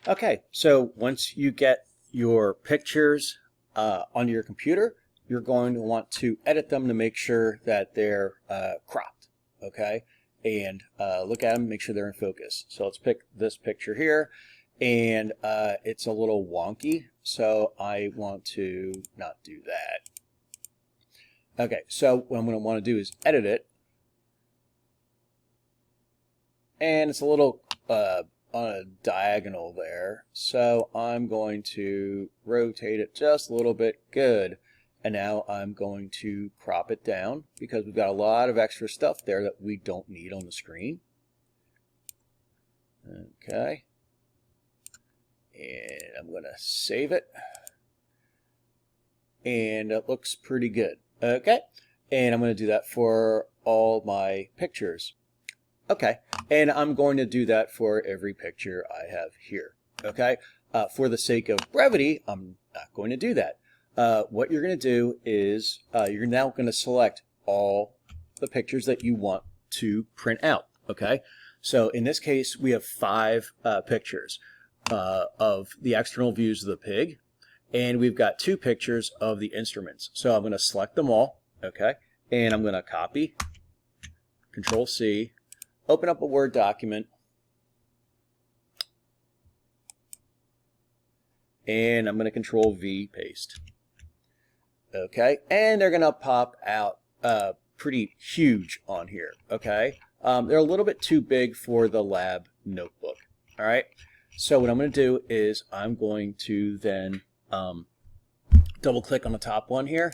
Okay, so once you get your pictures on your computer, you're going to want to edit them to make sure that they're cropped, okay? And look at them, make sure they're in focus. So let's pick this picture here, and it's a little wonky, so I want to not do that. Okay, so what I'm going to want to do is edit it, and it's a little on a diagonal there, so I'm going to rotate it just a little bit. Good. And now I'm going to crop it down because we've got a lot of extra stuff there that we don't need on the screen. Okay. And I'm going to save it. And it looks pretty good. Okay. And I'm going to do that for all my pictures. Okay, and I'm going to do that for every picture I have here. Okay, for the sake of brevity, I'm not going to do that. What you're going to do is you're now going to select all the pictures that you want to print out. Okay, so in this case, we have 5 pictures of the external views of the pig, and we've got 2 pictures of the instruments. So I'm going to select them all. Okay, and I'm going to copy, Control C. Open up a Word document, and I'm going to Control V, paste. Okay, and they're going to pop out pretty huge on here. Okay, they're a little bit too big for the lab notebook. All right, so what I'm going to do is I'm going to then double click on the top one here.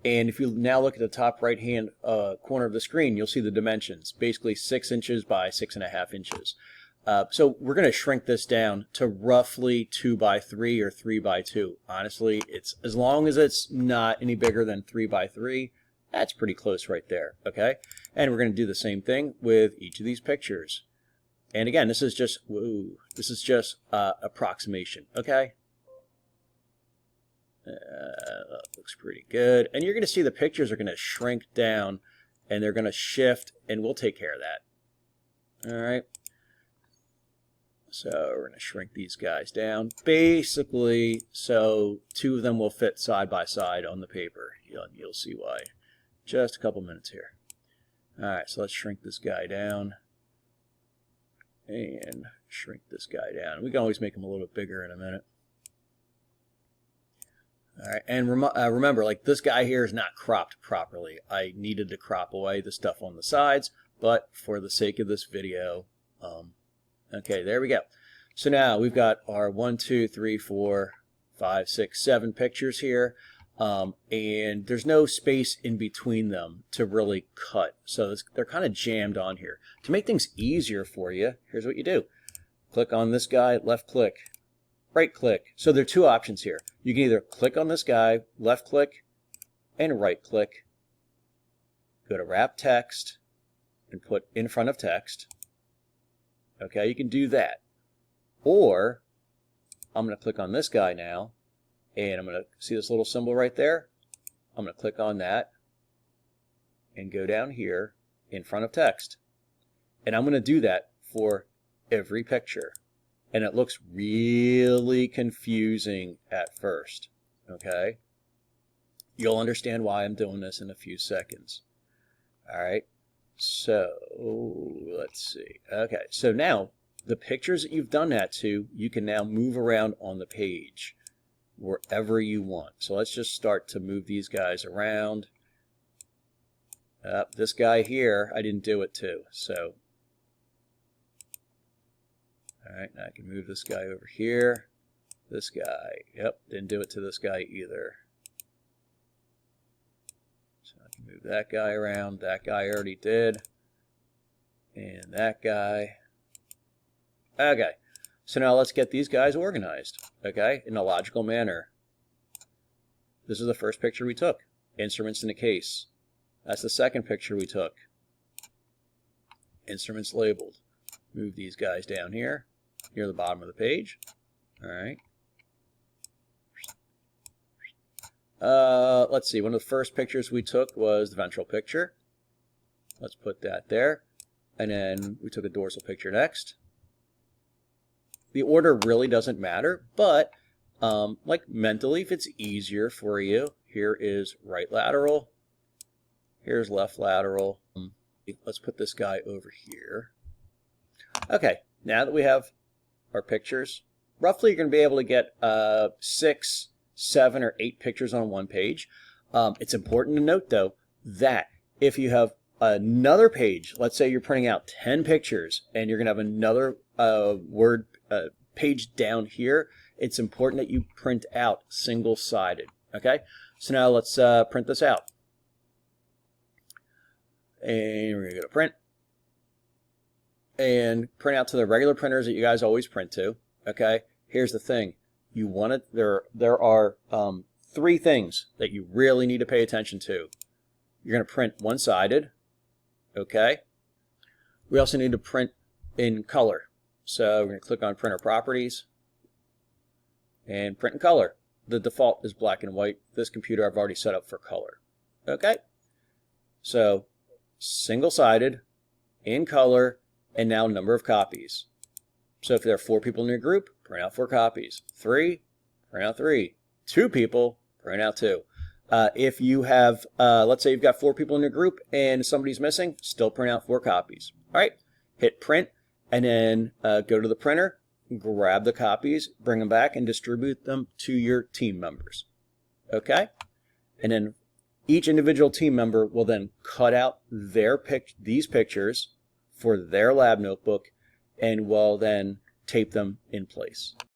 And if you now look at the top right hand corner of the screen, you'll see the dimensions, basically 6 inches by 6.5 inches. So we're going to shrink this down to roughly 2 by 3 or 3 by 2. Honestly, it's as long as it's not any bigger than 3 by 3, that's pretty close right there. Okay, and we're going to do the same thing with each of these pictures. And again, this is just approximation. Okay. Looks pretty good. And you're going to see the pictures are going to shrink down and they're going to shift, and we'll take care of that. All right. So we're going to shrink these guys down basically so 2 of them will fit side by side on the paper. You'll see why. Just a couple minutes here. All right, so let's shrink this guy down and shrink this guy down. We can always make him a little bit bigger in a minute. All right, and remember, like this guy here is not cropped properly. I needed to crop away the stuff on the sides, but for the sake of this video, okay, there we go. So now we've got our 1, 2, 3, 4, 5, 6, 7 pictures here, and there's no space in between them to really cut. So they're kind of jammed on here. To make things easier for you, here's what you do. Click on this guy, left click. Right click. So there are 2 options here. You can either click on this guy, left click, and right click. Go to wrap text and put in front of text. Okay, you can do that. Or I'm going to click on this guy now, and I'm going to see this little symbol right there. I'm going to click on that and go down here in front of text. And I'm going to do that for every picture. And it looks really confusing at first, okay? You'll understand why I'm doing this in a few seconds. All right, so let's see. Okay, so now the pictures that you've done that to, you can now move around on the page wherever you want. So let's just start to move these guys around. This guy here, I didn't do it to, so... All right, now I can move this guy over here. This guy, yep, didn't do it to this guy either. So I can move that guy around. That guy I already did. And that guy. Okay, so now let's get these guys organized, okay, in a logical manner. This is the first picture we took. Instruments in a case. That's the second picture we took. Instruments labeled. Move these guys down here. Near the bottom of the page. All right. Let's see. One of the first pictures we took was the ventral picture. Let's put that there. And then we took a dorsal picture next. the order really doesn't matter, but like mentally, if it's easier for you, here is right lateral, here's left lateral. Let's put this guy over here. Okay, now that we have our pictures, roughly you're going to be able to get 6, 7, or 8 pictures on one page. It's important to note, though, that if you have another page, let's say you're printing out 10 pictures, and you're going to have another word page down here, it's important that you print out single-sided. Okay, so now let's print this out. And we're going to go to print. And print out to the regular printers that you guys always print to. Okay, here's the thing. You want it, there are 3 things that you really need to pay attention to. You're going to print one-sided. Okay. We also need to print in color. So we're going to click on Printer Properties and print in color. The default is black and white. This computer I've already set up for color. Okay. So single-sided, in color, and now number of copies. So if there are 4 people in your group, print out 4 copies. 3, print out 3. 2 people, print out 2. If you have, let's say you've got 4 people in your group and somebody's missing, still print out 4 copies. All right, hit print, and then go to the printer, grab the copies, bring them back, and distribute them to your team members. Okay, and then each individual team member will then cut out these pictures for their lab notebook, and will then tape them in place.